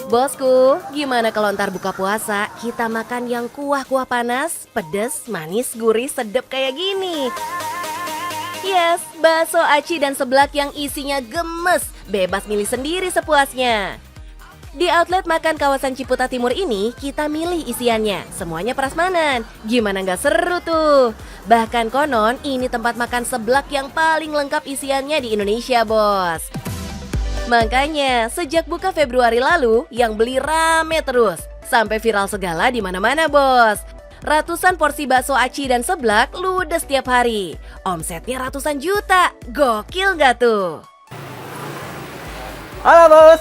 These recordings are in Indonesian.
Bosku, gimana kalau ntar buka puasa kita makan yang kuah-kuah panas, pedas, manis, gurih, sedap kayak gini? Yes, bakso aci dan seblak yang isinya gemes, bebas milih sendiri sepuasnya. Di outlet makan kawasan Ciputa Timur ini, kita milih isiannya, semuanya prasmanan. Gimana nggak seru tuh? Bahkan konon, ini tempat makan seblak yang paling lengkap isiannya di Indonesia, bos. Makanya, sejak buka Februari lalu, yang beli rame terus. Sampai viral segala di mana-mana, bos. Ratusan porsi bakso aci dan seblak ludes setiap hari. Omsetnya ratusan juta. Gokil nggak tuh? Halo bos,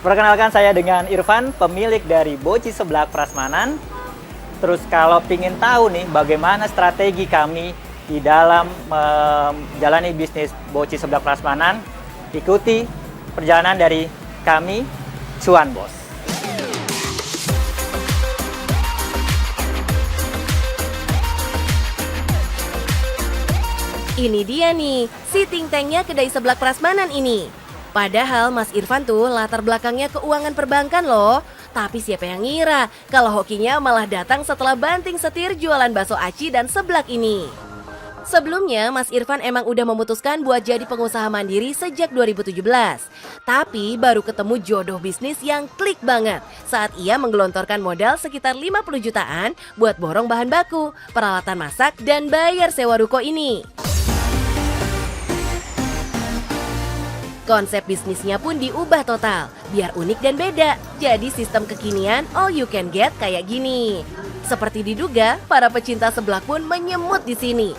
perkenalkan saya dengan Irfan, pemilik dari Boci Seblak Prasmanan. Terus kalau pingin tahu nih bagaimana strategi kami di dalam menjalani bisnis Boci Seblak Prasmanan, ikuti perjalanan dari kami, cuan bos. Ini dia nih, si think tanknya kedai seblak prasmanan ini. Padahal Mas Irfan tuh latar belakangnya keuangan perbankan loh. Tapi siapa yang ngira kalau hokinya malah datang setelah banting setir jualan bakso aci dan seblak ini. Sebelumnya, Mas Irfan emang udah memutuskan buat jadi pengusaha mandiri sejak 2017. Tapi baru ketemu jodoh bisnis yang klik banget saat ia menggelontorkan modal sekitar 50 jutaan buat borong bahan baku, peralatan masak, dan bayar sewa ruko ini. Konsep bisnisnya pun diubah total, biar unik dan beda. Jadi sistem kekinian all you can get kayak gini. Seperti diduga, para pecinta seblak pun menyemut di sini.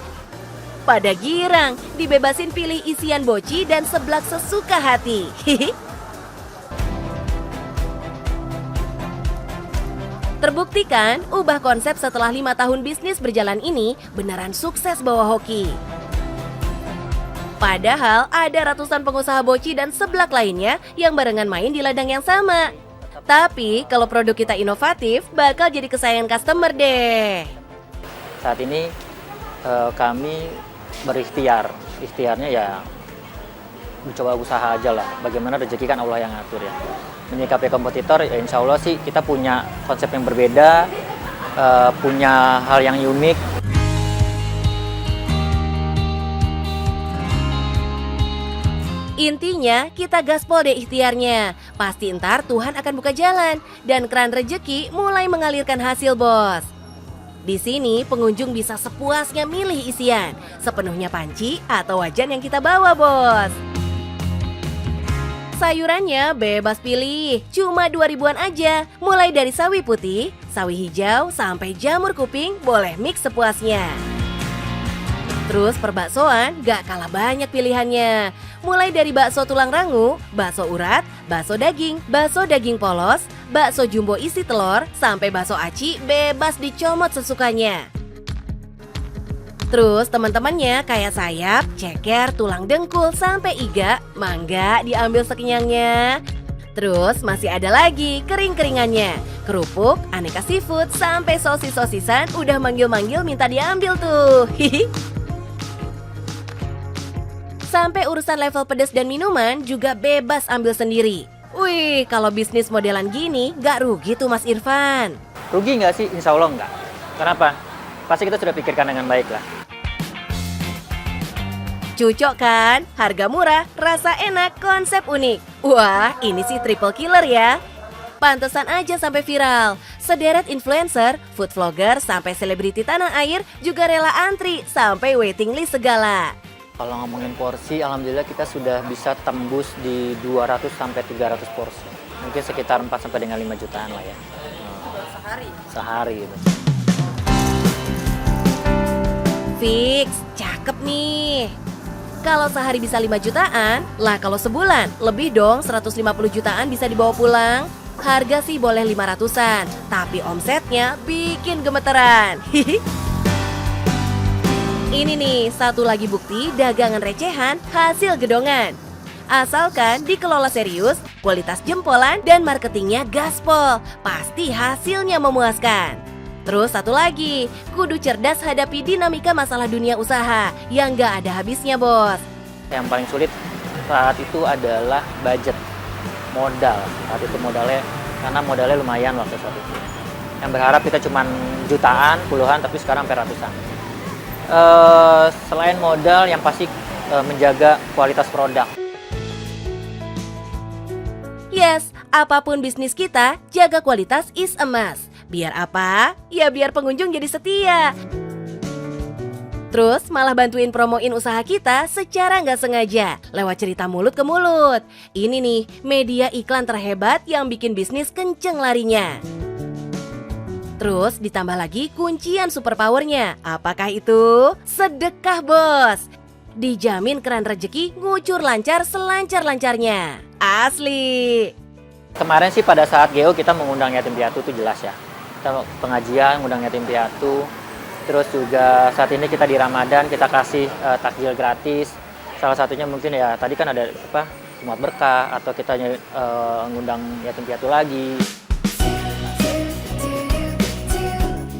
Pada girang, dibebasin pilih isian boci dan seblak sesuka hati. Terbuktikan, ubah konsep setelah 5 tahun bisnis berjalan ini beneran sukses bawa hoki. Padahal ada ratusan pengusaha boci dan seblak lainnya yang barengan main di ladang yang sama. Tapi kalau produk kita inovatif, bakal jadi kesayangan customer deh. Saat ini kami berikhtiar, ikhtiarnya ya mencoba usaha aja lah. Bagaimana rezeki kan Allah yang ngatur ya. Menyikapi kompetitor, ya insya Allah sih kita punya konsep yang berbeda, punya hal yang unik. Intinya, kita gaspol deh ikhtiarnya. Pasti ntar Tuhan akan buka jalan dan keran rezeki mulai mengalirkan hasil, bos. Di sini pengunjung bisa sepuasnya milih isian, sepenuhnya panci atau wajan yang kita bawa, bos. Sayurannya bebas pilih, cuma 2 ribuan aja. Mulai dari sawi putih, sawi hijau, sampai jamur kuping, boleh mix sepuasnya. Terus perbaksoan gak kalah banyak pilihannya. Mulai dari bakso tulang rangu, bakso urat, bakso daging polos, bakso jumbo isi telur, sampai bakso aci bebas dicomot sesukanya. Terus teman-temannya kayak sayap, ceker, tulang dengkul, sampai iga, mangga diambil sekenyangnya. Terus masih ada lagi kering-keringannya, kerupuk, aneka seafood, sampai sosis-sosisan udah manggil-manggil minta diambil tuh. Sampai urusan level pedas dan minuman juga bebas ambil sendiri. Wih, kalau bisnis modelan gini gak rugi tuh Mas Irfan. Rugi nggak sih? Insya Allah nggak. Kenapa? Pasti kita sudah pikirkan dengan baik lah. Cocok kan? Harga murah, rasa enak, konsep unik. Wah, ini sih triple killer ya. Pantesan aja sampai viral. Sederet influencer, food vlogger, sampai selebriti tanah air juga rela antri sampai waiting list segala. Kalau ngomongin porsi, alhamdulillah kita sudah bisa tembus di 200 sampai 300 porsi. Mungkin sekitar 4 sampai dengan 5 jutaan lah ya. Sehari? Sehari gitu. Fix, cakep nih. Kalau sehari bisa 5 jutaan, lah kalau sebulan lebih dong 150 jutaan bisa dibawa pulang. Harga sih boleh 500-an, tapi omsetnya bikin gemeteran. Ini nih, satu lagi bukti dagangan recehan hasil gedongan. Asalkan dikelola serius, kualitas jempolan, dan marketingnya gaspol, pasti hasilnya memuaskan. Terus satu lagi, kudu cerdas hadapi dinamika masalah dunia usaha yang gak ada habisnya, bos. Yang paling sulit saat itu adalah budget, modal. Saat itu modalnya karena modalnya lumayan waktu saat itu. Yang berharap kita cuma jutaan, puluhan, tapi sekarang sampai ratusan. Selain modal, yang pasti menjaga kualitas produk. Yes, apapun bisnis kita, jaga kualitas is a must. Biar apa? Ya biar pengunjung jadi setia. Terus malah bantuin promoin usaha kita secara nggak sengaja, lewat cerita mulut ke mulut. Ini nih, media iklan terhebat yang bikin bisnis kenceng larinya. Terus ditambah lagi kuncian superpowernya. Apakah itu? Sedekah, bos. Dijamin keran rezeki ngucur lancar selancar-lancarnya. Asli. Kemarin sih pada saat GO kita mengundang yatim piatu tuh jelas ya. Kita pengajian, mengundang yatim piatu. Terus juga saat ini kita di Ramadan, kita kasih takjil gratis. Salah satunya mungkin ya tadi kan ada muat berkah, atau kita ngundang yatim piatu lagi.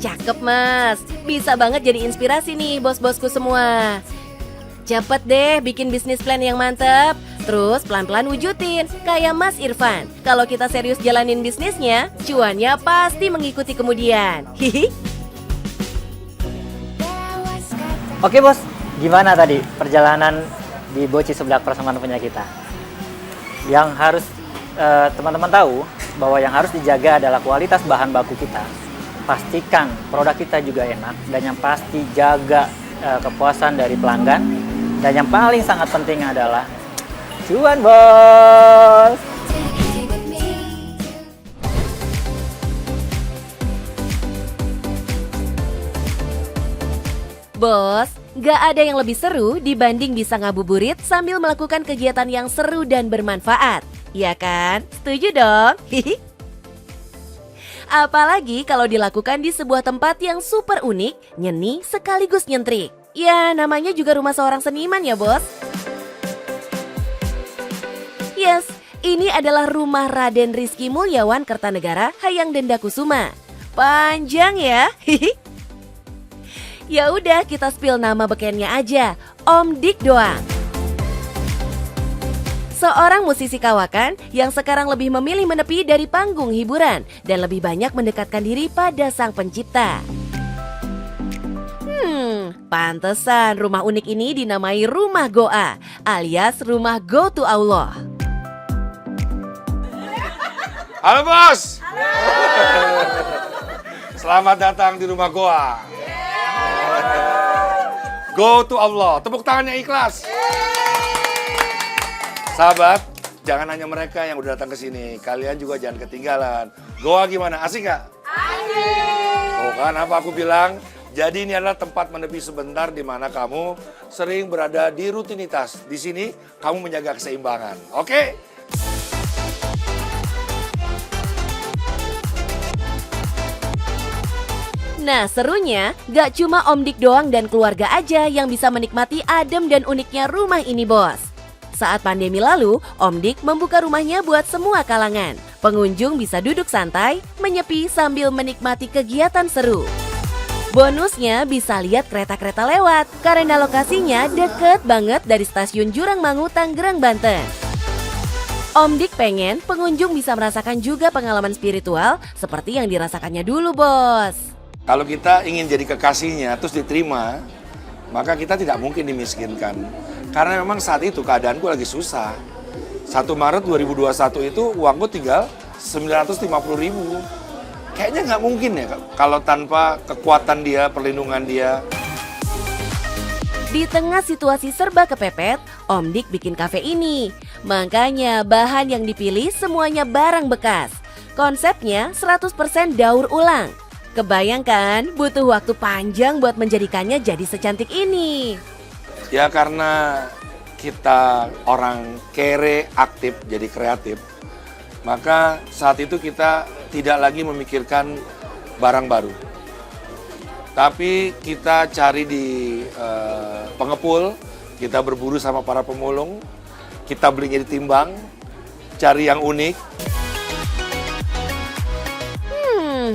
Cakep, Mas. Bisa banget jadi inspirasi nih bos-bosku semua. Cepet deh bikin bisnis plan yang mantep. Terus pelan-pelan wujudin, kayak Mas Irfan. Kalau kita serius jalanin bisnisnya, cuannya pasti mengikuti kemudian. Hihi. Oke bos, gimana tadi perjalanan di Boci Seblak Prasmanan punya kita? Yang harus teman-teman tahu bahwa yang harus dijaga adalah kualitas bahan baku kita. Pastikan produk kita juga enak, dan yang pasti jaga kepuasan dari pelanggan. Dan yang paling sangat penting adalah cuan, bos. Bos, gak ada yang lebih seru dibanding bisa ngabuburit sambil melakukan kegiatan yang seru dan bermanfaat. Ya kan? Setuju dong? Hihi. Apalagi kalau dilakukan di sebuah tempat yang super unik, nyeni sekaligus nyentrik. Ya, namanya juga rumah seorang seniman ya, bos. Yes, ini adalah rumah Raden Rizky Mulyawan Kertanegara Hayang Dendakusuma. Panjang ya? Hihi. Ya udah, kita spill nama bekennya aja, Om Dik doang. Seorang musisi kawakan yang sekarang lebih memilih menepi dari panggung hiburan dan lebih banyak mendekatkan diri pada sang pencipta. Pantesan rumah unik ini dinamai Rumah Goa alias Rumah Go to Allah. Halo bos. Selamat datang di Rumah Goa. Go to Allah, tepuk tangannya ikhlas. Sahabat, jangan hanya mereka yang udah datang ke sini, kalian juga jangan ketinggalan. Goa gimana? Asik nggak? Asik. Oh kan, apa aku bilang? Jadi ini adalah tempat menepi sebentar di mana kamu sering berada di rutinitas. Di sini kamu menjaga keseimbangan. Oke? Nah serunya, gak cuma Om Dik doang dan keluarga aja yang bisa menikmati adem dan uniknya rumah ini, bos. Saat pandemi lalu, Om Dik membuka rumahnya buat semua kalangan. Pengunjung bisa duduk santai, menyepi sambil menikmati kegiatan seru. Bonusnya bisa lihat kereta-kereta lewat, karena lokasinya deket banget dari stasiun Jurangmangu, Tangerang, Banten. Om Dik pengen pengunjung bisa merasakan juga pengalaman spiritual seperti yang dirasakannya dulu, bos. Kalau kita ingin jadi kekasihnya terus diterima, maka kita tidak mungkin dimiskinkan. Karena memang saat itu keadaanku lagi susah. 1 Maret 2021 itu uangku tinggal 950.000. Kayaknya nggak mungkin ya kalau tanpa kekuatan dia, perlindungan dia. Di tengah situasi serba kepepet, Om Dik bikin kafe ini. Makanya bahan yang dipilih semuanya barang bekas. Konsepnya 100% daur ulang. Kebayangkan butuh waktu panjang buat menjadikannya jadi secantik ini. Ya karena kita orang kere, aktif, jadi kreatif. Maka saat itu kita tidak lagi memikirkan barang baru. Tapi kita cari di pengepul, kita berburu sama para pemulung, kita belinya ditimbang, cari yang unik.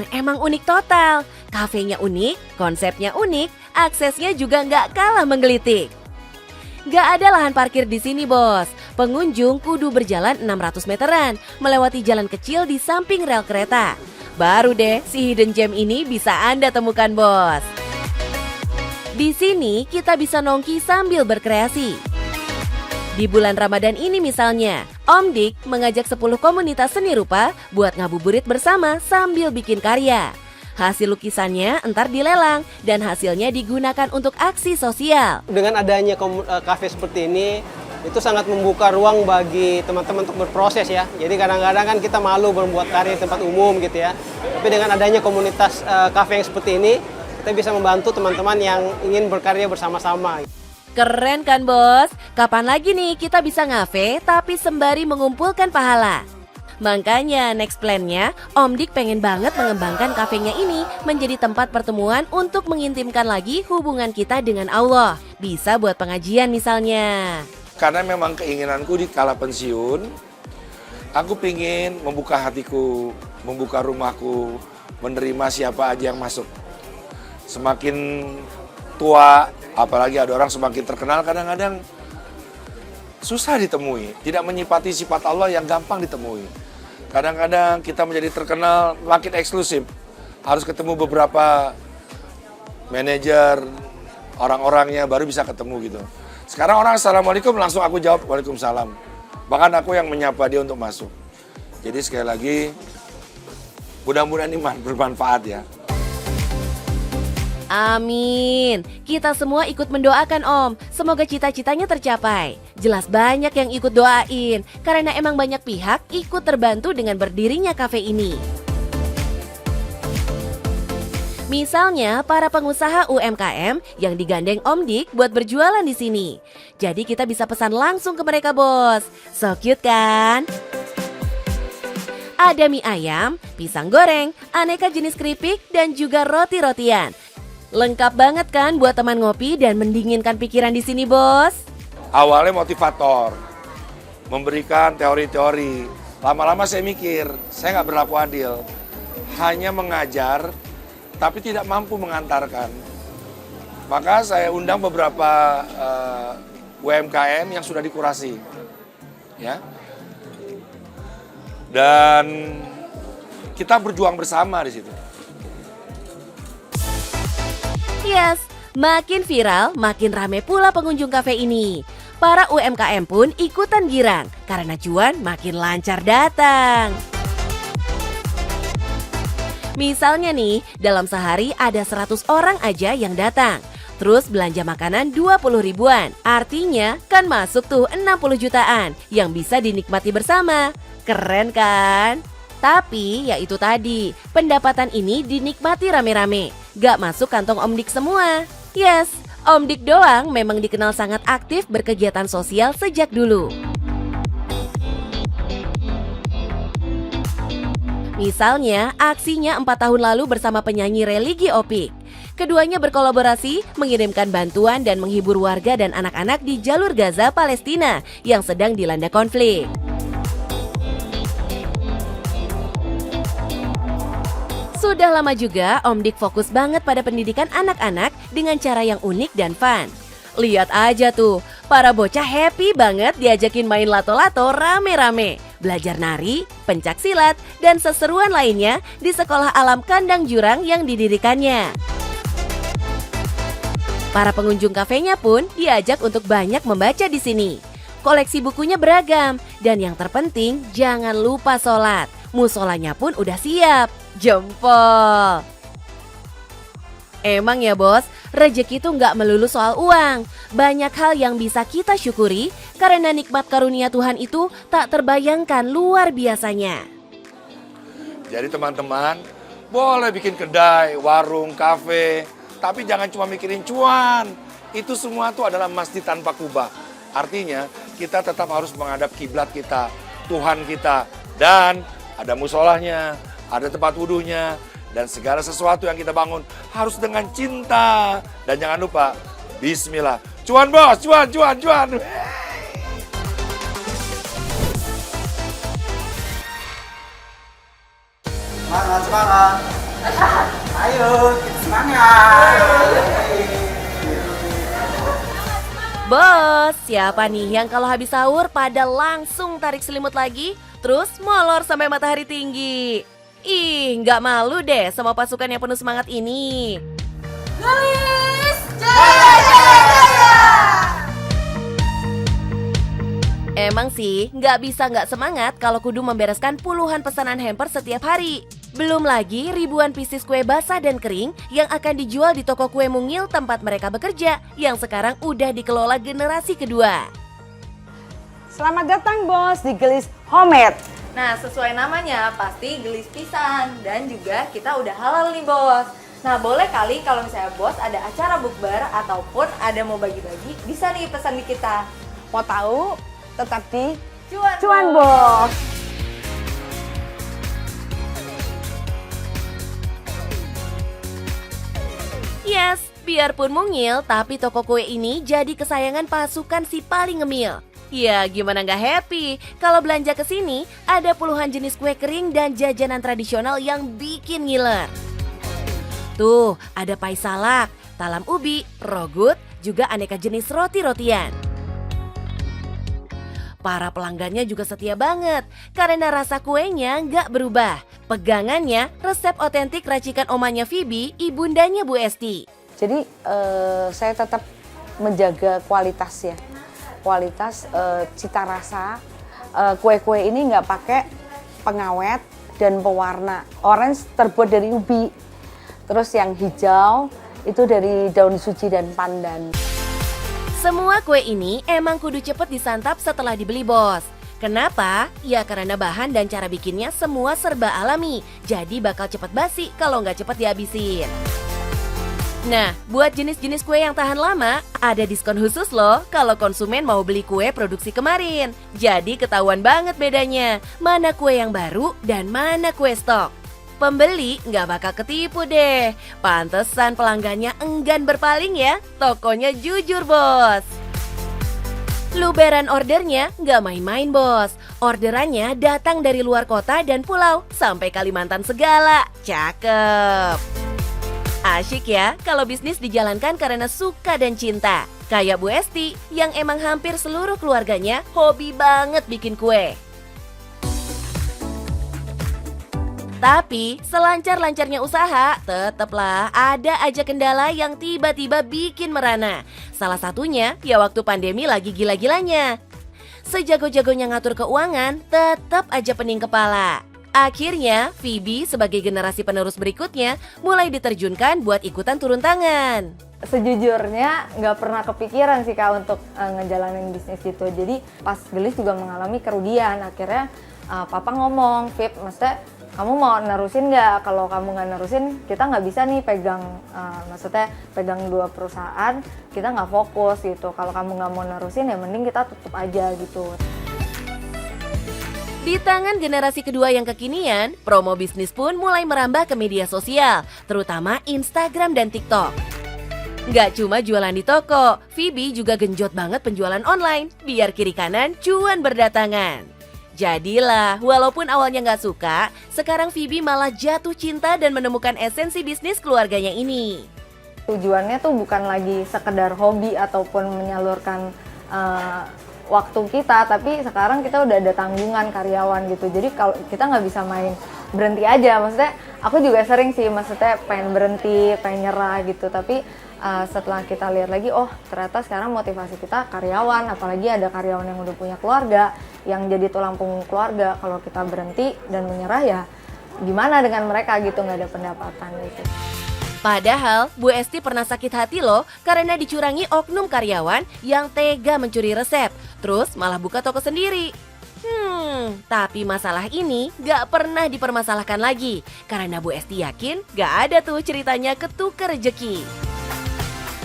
Emang unik total. Kafenya unik, konsepnya unik, aksesnya juga nggak kalah menggelitik. Nggak ada lahan parkir di sini, bos. Pengunjung kudu berjalan 600 meteran, melewati jalan kecil di samping rel kereta. Baru deh si hidden gem ini bisa Anda temukan, bos. Di sini kita bisa nongki sambil berkreasi. Di bulan Ramadan ini misalnya, Om Dik mengajak 10 komunitas seni rupa buat ngabuburit bersama sambil bikin karya. Hasil lukisannya entar dilelang dan hasilnya digunakan untuk aksi sosial. Dengan adanya kafe seperti ini, itu sangat membuka ruang bagi teman-teman untuk berproses ya. Jadi kadang-kadang kan kita malu membuat karya di tempat umum gitu ya. Tapi dengan adanya komunitas kafe yang seperti ini, kita bisa membantu teman-teman yang ingin berkarya bersama-sama. Keren kan, bos? Kapan lagi nih kita bisa ngafe tapi sembari mengumpulkan pahala? Makanya next plan-nya, Om Dik pengen banget mengembangkan kafenya ini menjadi tempat pertemuan untuk mengintimkan lagi hubungan kita dengan Allah. Bisa buat pengajian misalnya. Karena memang keinginanku di kala pensiun, aku pingin membuka hatiku, membuka rumahku, menerima siapa aja yang masuk. Semakin tua, apalagi ada orang semakin terkenal, kadang-kadang susah ditemui. Tidak menyipati sifat Allah yang gampang ditemui. Kadang-kadang kita menjadi terkenal makin eksklusif. Harus ketemu beberapa manajer, orang-orangnya baru bisa ketemu gitu. Sekarang orang assalamualaikum langsung aku jawab waalaikumsalam. Bahkan aku yang menyapa dia untuk masuk. Jadi sekali lagi mudah-mudahan ini bermanfaat ya. Amin. Kita semua ikut mendoakan Om. Semoga cita-citanya tercapai. Jelas banyak yang ikut doain karena emang banyak pihak ikut terbantu dengan berdirinya kafe ini. Misalnya para pengusaha UMKM yang digandeng Om Dik buat berjualan di sini. Jadi kita bisa pesan langsung ke mereka, bos. So cute kan? Ada mie ayam, pisang goreng, aneka jenis keripik, dan juga roti-rotian. Lengkap banget kan buat teman ngopi dan mendinginkan pikiran di sini, bos? Awalnya motivator, memberikan teori-teori. Lama-lama saya mikir, saya nggak berlaku adil. Hanya mengajar, tapi tidak mampu mengantarkan. Maka saya undang beberapa UMKM yang sudah dikurasi, ya. Dan kita berjuang bersama di situ. Yes, makin viral, makin rame pula pengunjung kafe ini. Para UMKM pun ikutan girang karena cuan makin lancar datang. Misalnya nih, dalam sehari ada 100 orang aja yang datang. Terus belanja makanan 20 ribuan. Artinya kan masuk tuh 60 jutaan yang bisa dinikmati bersama. Keren kan? Tapi ya itu tadi, pendapatan ini dinikmati rame-rame. Gak masuk kantong Om Dik semua. Yes, Om Dik doang memang dikenal sangat aktif berkegiatan sosial sejak dulu. Misalnya, aksinya 4 tahun lalu bersama penyanyi religi Opik. Keduanya berkolaborasi mengirimkan bantuan dan menghibur warga dan anak-anak di jalur Gaza, Palestina yang sedang dilanda konflik. Sudah lama juga Om Dik fokus banget pada pendidikan anak-anak dengan cara yang unik dan fun. Lihat aja tuh, para bocah happy banget diajakin main lato-lato rame-rame, belajar nari, pencak silat, dan seseruan lainnya di sekolah alam kandang jurang yang didirikannya. Para pengunjung kafenya pun diajak untuk banyak membaca di sini. Koleksi bukunya beragam, dan yang terpenting jangan lupa sholat. Musolanya pun udah siap. Jempol. Emang ya bos, rezeki itu nggak melulu soal uang. Banyak hal yang bisa kita syukuri karena nikmat karunia Tuhan itu tak terbayangkan luar biasanya. Jadi teman-teman, boleh bikin kedai, warung, kafe, tapi jangan cuma mikirin cuan. Itu semua tuh adalah masjid tanpa kubah. Artinya kita tetap harus menghadap kiblat kita, Tuhan kita, dan ada musolahnya, ada tempat wudhunya, dan segala sesuatu yang kita bangun harus dengan cinta. Dan jangan lupa, bismillah. Cuan bos, cuan, cuan, cuan. Semangat, semangat. Ayo, kita semangat. Bos, siapa nih yang kalau habis sahur pada langsung tarik selimut lagi, terus molor sampai matahari tinggi? Ih, nggak malu deh sama pasukan yang penuh semangat ini. Gelis Jaya Jaya Jaya. Emang sih, nggak bisa nggak semangat kalau kudu membereskan puluhan pesanan hamper setiap hari. Belum lagi ribuan pieces kue basah dan kering yang akan dijual di toko kue mungil tempat mereka bekerja yang sekarang udah dikelola generasi kedua. Selamat datang bos di Gelis Homemade. Nah, sesuai namanya pasti gelis pisan dan juga kita udah halal nih bos. Nah, boleh kali kalau misalnya bos ada acara bukber ataupun ada mau bagi-bagi, bisa nih pesan di kita. Mau tahu? Tetap di Cuan bos. Yes, biarpun mungil, tapi toko kue ini jadi kesayangan pasukan si paling ngemil. Ya, gimana nggak happy kalau belanja ke sini ada puluhan jenis kue kering dan jajanan tradisional yang bikin ngiler. Tuh, ada pai salak, talam ubi, rogut, juga aneka jenis roti-rotian. Para pelanggannya juga setia banget karena rasa kuenya nggak berubah. Pegangannya resep otentik racikan omanya Phoebe, ibundanya Bu Esti. Jadi saya tetap menjaga kualitas ya. Kualitas cita rasa. Kue-kue ini nggak pakai pengawet dan pewarna. Orange terbuat dari ubi. Terus yang hijau itu dari daun suji dan pandan. Semua kue ini emang kudu cepet disantap setelah dibeli bos. Kenapa? Ya karena bahan dan cara bikinnya semua serba alami. Jadi bakal cepet basi kalau nggak cepet dihabisin. Nah, buat jenis-jenis kue yang tahan lama, ada diskon khusus loh kalau konsumen mau beli kue produksi kemarin. Jadi ketahuan banget bedanya, mana kue yang baru dan mana kue stok. Pembeli nggak bakal ketipu deh. Pantesan pelanggannya enggan berpaling ya. Tokonya jujur bos. Luberan ordernya nggak main-main bos. Orderannya datang dari luar kota dan pulau sampai Kalimantan segala. Cakep. Asyik ya kalau bisnis dijalankan karena suka dan cinta. Kayak Bu Esti yang emang hampir seluruh keluarganya hobi banget bikin kue. Tapi selancar-lancarnya usaha, tetaplah ada aja kendala yang tiba-tiba bikin merana. Salah satunya ya waktu pandemi lagi gila-gilanya. Sejago-jagonya ngatur keuangan, tetap aja pening kepala. Akhirnya, Phoebe sebagai generasi penerus berikutnya mulai diterjunkan buat ikutan turun tangan. Sejujurnya nggak pernah kepikiran sih Kak untuk ngejalanin bisnis gitu. Jadi pas Gelis juga mengalami kerugian. Akhirnya Papa ngomong, Vip, maksudnya kamu mau nerusin nggak? Kalau kamu nggak nerusin, kita nggak bisa nih pegang, maksudnya pegang dua perusahaan, kita nggak fokus gitu. Kalau kamu nggak mau nerusin ya mending kita tutup aja gitu. Di tangan generasi kedua yang kekinian, promo bisnis pun mulai merambah ke media sosial, terutama Instagram dan TikTok. Nggak cuma jualan di toko, Phoebe juga genjot banget penjualan online, biar kiri kanan cuan berdatangan. Jadilah, walaupun awalnya nggak suka, sekarang Phoebe malah jatuh cinta dan menemukan esensi bisnis keluarganya ini. Tujuannya tuh bukan lagi sekedar hobi ataupun menyalurkan waktu kita, tapi sekarang kita udah ada tanggungan karyawan gitu. Jadi kalau kita nggak bisa main berhenti aja, maksudnya aku juga sering sih, maksudnya pengen berhenti, pengen nyerah gitu. Tapi setelah kita lihat lagi, oh ternyata sekarang motivasi kita karyawan, apalagi ada karyawan yang udah punya keluarga, yang jadi tulang punggung keluarga. Kalau kita berhenti dan menyerah ya gimana dengan mereka gitu, nggak ada pendapatan gitu. Padahal Bu Esti pernah sakit hati loh karena dicurangi oknum karyawan yang tega mencuri resep, terus malah buka toko sendiri. Tapi masalah ini gak pernah dipermasalahkan lagi karena Bu Esti yakin gak ada tuh ceritanya ketukar rejeki.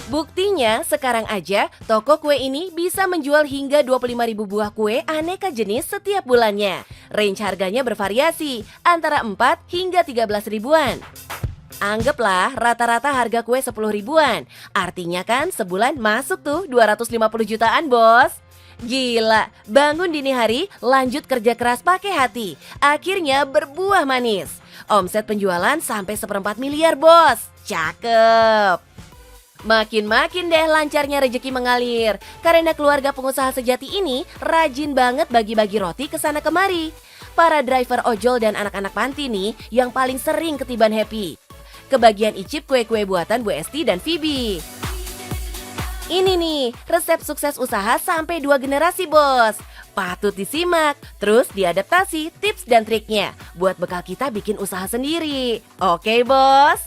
Buktinya sekarang aja toko kue ini bisa menjual hingga 25.000 buah kue aneka jenis setiap bulannya. Range harganya bervariasi antara 4 hingga 13 ribuan. Anggaplah rata-rata harga kue 10 ribuan. Artinya kan sebulan masuk tuh 250 jutaan bos. Gila, bangun dini hari, lanjut kerja keras pakai hati. Akhirnya berbuah manis. Omset penjualan sampai 1,4 miliar bos. Cakep. Makin-makin deh lancarnya rejeki mengalir. Karena keluarga pengusaha sejati ini rajin banget bagi-bagi roti ke sana kemari. Para driver ojol dan anak-anak panti nih yang paling sering ketiban happy. Kebagian icip kue-kue buatan Bu Esti dan Phoebe. Ini nih, resep sukses usaha sampai 2 generasi, Bos. Patut disimak, terus diadaptasi tips dan triknya buat bekal kita bikin usaha sendiri. Oke, Bos?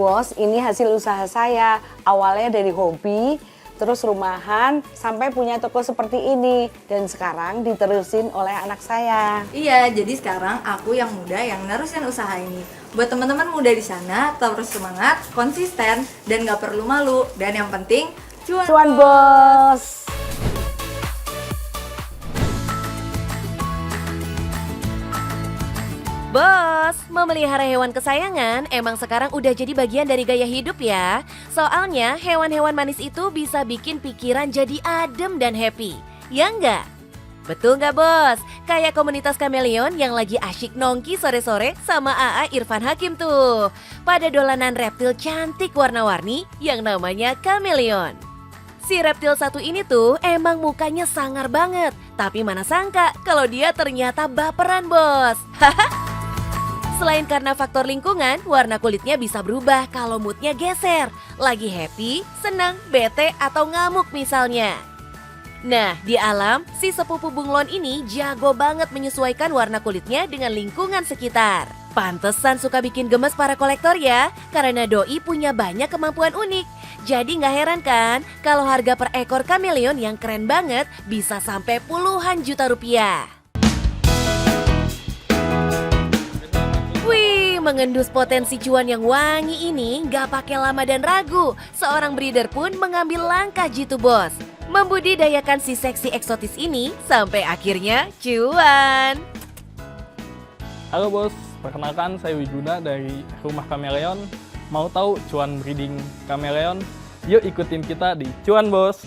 Bos, ini hasil usaha saya. Awalnya dari hobi, terus rumahan, sampai punya toko seperti ini. Dan sekarang diterusin oleh anak saya. Iya, jadi sekarang aku yang muda yang nerusin usaha ini. Buat teman-teman muda di sana, terus semangat, konsisten, dan gak perlu malu. Dan yang penting, cuan. Cuan, Bos! Bos, memelihara hewan kesayangan emang sekarang udah jadi bagian dari gaya hidup ya. Soalnya hewan-hewan manis itu bisa bikin pikiran jadi adem dan happy. Ya enggak? Betul nggak, Bos? Kayak komunitas kameleon yang lagi asyik nongki sore-sore sama AA Irfan Hakim tuh. Pada dolanan reptil cantik warna-warni yang namanya kameleon. Si reptil satu ini tuh emang mukanya sangar banget. Tapi mana sangka kalau dia ternyata baperan, Bos. Selain karena faktor lingkungan, warna kulitnya bisa berubah kalau moodnya geser. Lagi happy, senang, bete, atau ngamuk misalnya. Nah, di alam, si sepupu bunglon ini jago banget menyesuaikan warna kulitnya dengan lingkungan sekitar. Pantesan suka bikin gemes para kolektor ya, karena doi punya banyak kemampuan unik. Jadi nggak heran kan kalau harga per ekor kameleon yang keren banget bisa sampai puluhan juta rupiah. Wih, mengendus potensi cuan yang wangi ini nggak pakai lama dan ragu. Seorang breeder pun mengambil langkah jitu, Bos. Membudidayakan si seksi eksotis ini sampai akhirnya cuan. Halo Bos, perkenalkan saya Wiguna dari Rumah Kameleon. Mau tahu cuan breeding kameleon? Yuk ikutin kita di Cuan, Bos.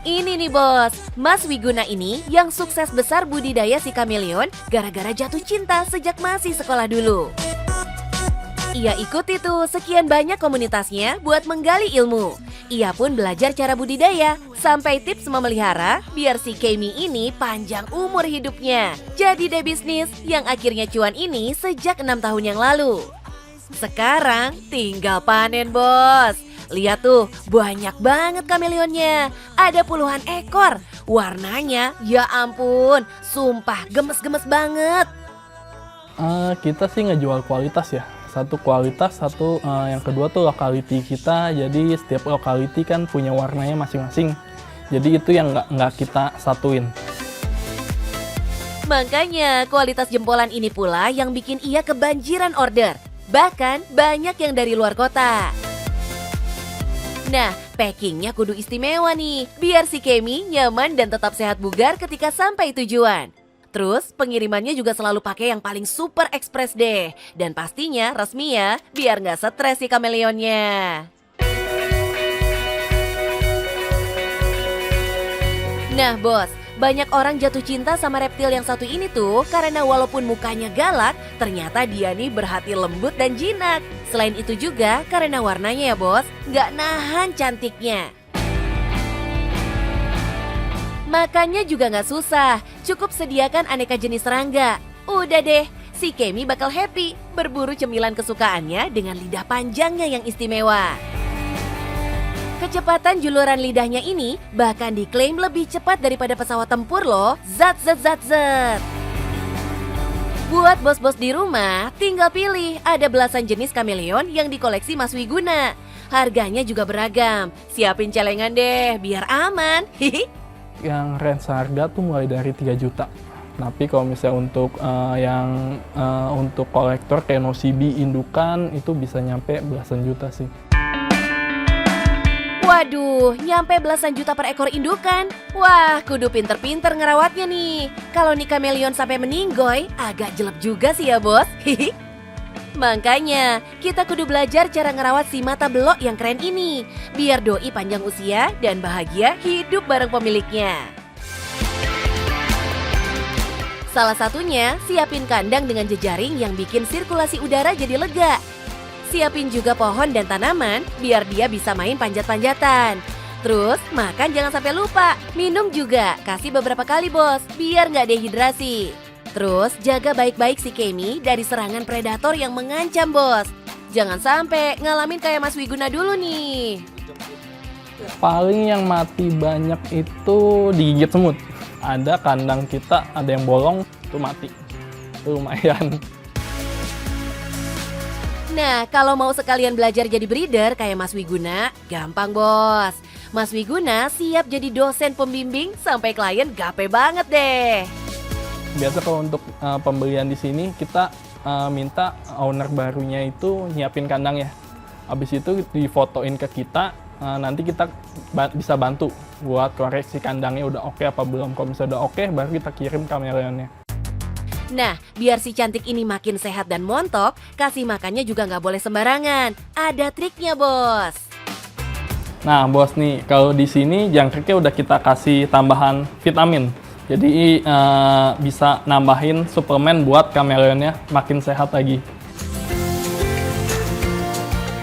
Ini nih, Bos, Mas Wiguna ini yang sukses besar budidaya si kameleon gara-gara jatuh cinta sejak masih sekolah dulu. Ia ikuti tuh sekian banyak komunitasnya buat menggali ilmu. Ia pun belajar cara budidaya, sampai tips memelihara biar si Kemi ini panjang umur hidupnya. Jadi deh bisnis yang akhirnya cuan ini sejak 6 tahun yang lalu. Sekarang tinggal panen, Bos. Lihat tuh, banyak banget kameleonnya. Ada puluhan ekor. Warnanya, ya ampun, sumpah gemes-gemes banget. Kita sih ngejual kualitas ya. Satu kualitas, yang kedua tuh lokality kita. Jadi setiap lokality kan punya warnanya masing-masing. Jadi itu yang nggak kita satuin. Makanya kualitas jempolan ini pula yang bikin ia kebanjiran order. Bahkan banyak yang dari luar kota. Nah, packingnya kudu istimewa nih, biar si Kemi nyaman dan tetap sehat bugar ketika sampai tujuan. Terus pengirimannya juga selalu pakai yang paling super ekspres deh. Dan pastinya resmi ya, biar nggak stres si kameleonnya. Nah, Bos, banyak orang jatuh cinta sama reptil yang satu ini tuh karena walaupun mukanya galak, ternyata dia nih berhati lembut dan jinak. Selain itu juga karena warnanya ya, Bos, nggak nahan cantiknya. Makannya juga nggak susah, cukup sediakan aneka jenis serangga. Udah deh, si Kemi bakal happy berburu cemilan kesukaannya dengan lidah panjangnya yang istimewa. Kecepatan juluran lidahnya ini bahkan diklaim lebih cepat daripada pesawat tempur loh. Zat. Buat bos-bos di rumah, tinggal pilih. Ada belasan jenis kameleon yang dikoleksi Mas Wiguna. Harganya juga beragam. Siapin celengan deh, biar aman. Hihi. Yang range harga tuh mulai dari 3 juta. Tapi kalau misalnya untuk untuk kolektor kayak nosibi indukan itu bisa nyampe belasan juta sih. Waduh, nyampe belasan juta per ekor indukan. Wah, kudu pinter-pinter ngerawatnya nih. Kalau nih kameleon sampai meninggoy, agak jelek juga sih ya, Bos. Hihi. Makanya, kita kudu belajar cara ngerawat si mata belok yang keren ini. Biar doi panjang usia dan bahagia hidup bareng pemiliknya. Salah satunya, siapin kandang dengan jejaring yang bikin sirkulasi udara jadi lega. Siapin juga pohon dan tanaman biar dia bisa main panjat-panjatan. Terus, makan jangan sampai lupa. Minum juga, kasih beberapa kali bos, biar nggak dehidrasi. Terus, jaga baik-baik si Kemi dari serangan predator yang mengancam bos. Jangan sampai ngalamin kayak Mas Wiguna dulu nih. Paling yang mati banyak itu digigit semut. Ada kandang kita, ada yang bolong, itu mati. Itu lumayan. Nah, kalau mau sekalian belajar jadi breeder kayak Mas Wiguna, gampang bos. Mas Wiguna siap jadi dosen pembimbing sampai klien gape banget deh. Biasa kalau untuk pembelian di sini, kita minta owner barunya itu nyiapin kandang ya. Habis itu difotoin ke kita, nanti kita bisa bantu buat koreksi kandangnya udah oke apa belum. Kalau misalnya udah oke, baru kita kirim kameleonnya. Nah, biar si cantik ini makin sehat dan montok, kasih makannya juga nggak boleh sembarangan. Ada triknya, bos. Nah, bos nih, kalau di sini jangkriknya udah kita kasih tambahan vitamin. Jadi bisa nambahin suplemen buat kameleonnya makin sehat lagi.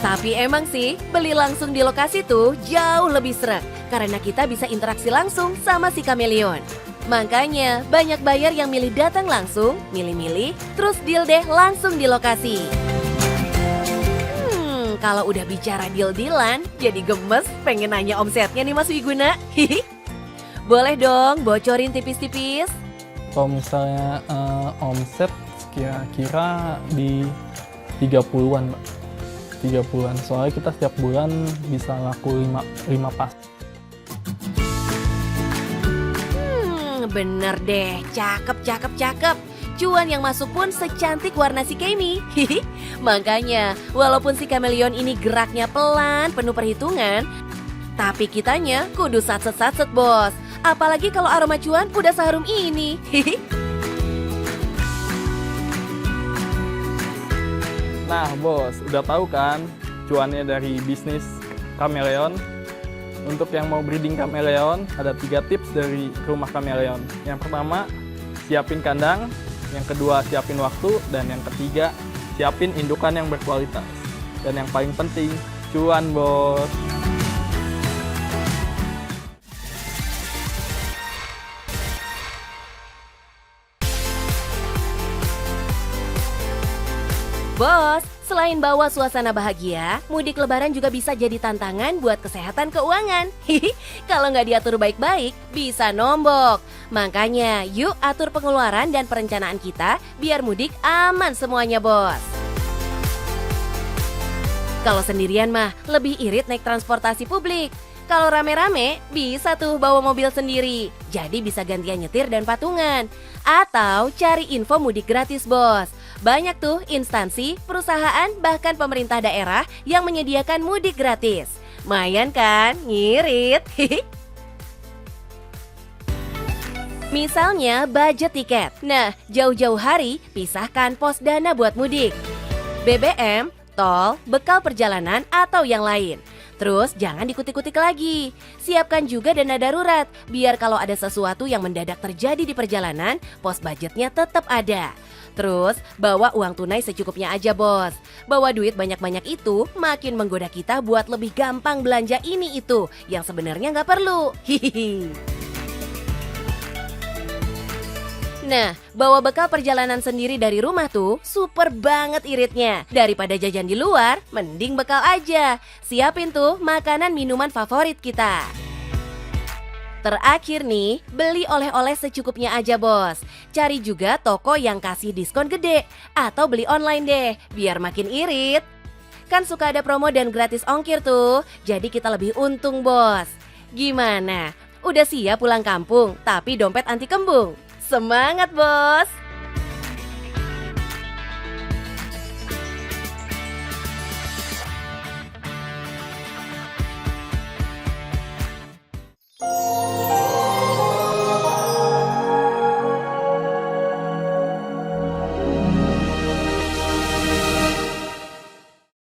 Tapi emang sih, beli langsung di lokasi tuh jauh lebih seret. Karena kita bisa interaksi langsung sama si kameleon. Makanya banyak buyer yang milih datang langsung, milih-milih, terus deal deh langsung di lokasi. Kalau udah bicara deal-dealan, jadi gemes pengen nanya omsetnya nih Mas Wiguna. Boleh dong bocorin tipis-tipis? Kalau misalnya omset kira-kira di 30-an, Mbak. 30-an. Soalnya kita setiap bulan bisa laku 5 pas. Bener deh, cakep. Cuan yang masuk pun secantik warna si Kemi. Makanya, walaupun si kameleon ini geraknya pelan, penuh perhitungan, tapi kitanya kudu satset-satset bos. Apalagi kalau aroma cuan udah seharum ini. Nah bos, udah tahu kan cuannya dari bisnis kameleon? Untuk yang mau breeding kameleon, ada 3 tips dari rumah kameleon. Yang pertama, siapin kandang. Yang kedua, siapin waktu. Dan yang ketiga, siapin indukan yang berkualitas. Dan yang paling penting, cuan bos. Bos, selain bawa suasana bahagia, mudik lebaran juga bisa jadi tantangan buat kesehatan keuangan. Kalau nggak diatur baik-baik, bisa nombok. Makanya, yuk atur pengeluaran dan perencanaan kita biar mudik aman semuanya, bos. Kalau sendirian mah, lebih irit naik transportasi publik. Kalau rame-rame, bisa tuh bawa mobil sendiri. Jadi bisa gantian nyetir dan patungan. Atau cari info mudik gratis, bos. Banyak tuh instansi, perusahaan, bahkan pemerintah daerah yang menyediakan mudik gratis. Mayan kan? Ngirit. Misalnya budget tiket. Nah, jauh-jauh hari pisahkan pos dana buat mudik. BBM, tol, bekal perjalanan, atau yang lain. Terus jangan dikutik-kutik lagi. Siapkan juga dana darurat, biar kalau ada sesuatu yang mendadak terjadi di perjalanan, pos budgetnya tetap ada. Terus, bawa uang tunai secukupnya aja bos. Bawa duit banyak-banyak itu makin menggoda kita buat lebih gampang belanja ini itu, yang sebenarnya nggak perlu. Hihihi. Nah, bawa bekal perjalanan sendiri dari rumah tuh super banget iritnya. Daripada jajan di luar, mending bekal aja. Siapin tuh makanan minuman favorit kita. Terakhir nih, beli oleh-oleh secukupnya aja bos. Cari juga toko yang kasih diskon gede. Atau beli online deh, biar makin irit. Kan suka ada promo dan gratis ongkir tuh, jadi kita lebih untung bos. Gimana? Udah siap pulang kampung, tapi dompet anti kembung? Semangat bos!